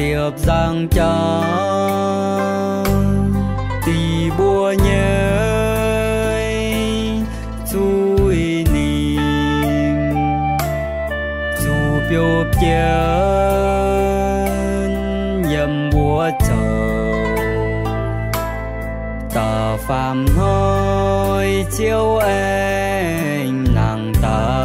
diệp giang cha tì bùa nhơi chui niềm dù biểu chân nhầm bùa trời ta phàm hơi chiếu anh nàng tài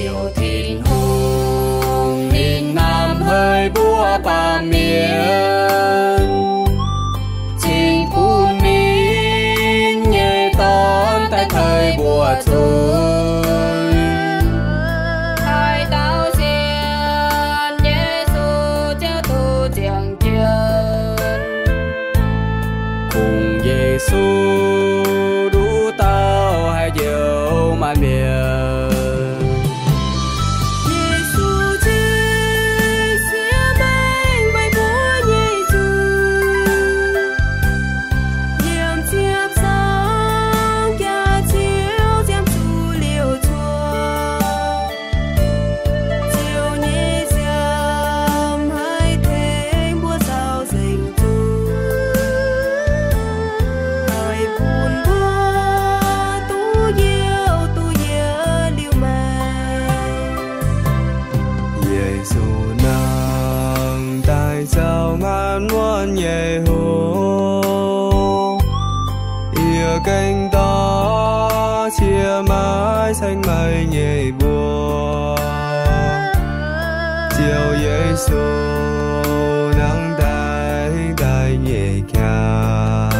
chiều thiên hùng miền nam hơi búa ba miền chính phủ miền nhẹ tón tại thời bùa thôi hai đạo xiên Giêsu cho tu chẳng chân cùng Giêsu đủ tao hai diệu mà miền nhẹ hồ yêu cánh đó chia mãi xanh mây nhẹ bùa chiều Giêsu nắng đại đại nhẹ ca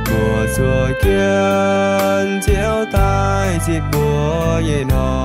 mùa chùa kiên chiếu tai chít bùa nhẹ nói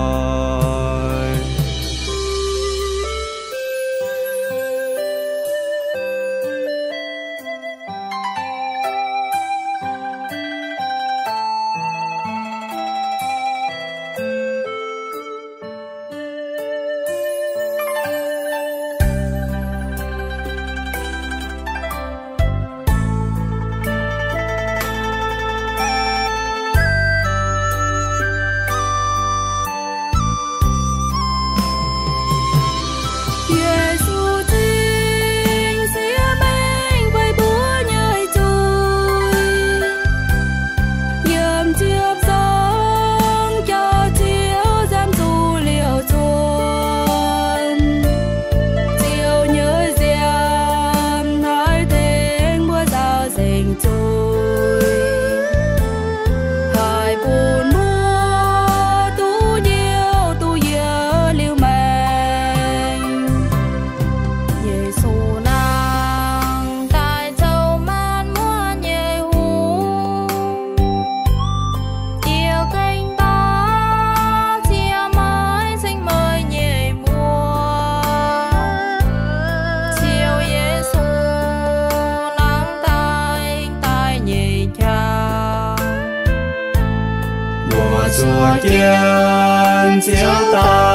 chùa kiên chiếu ta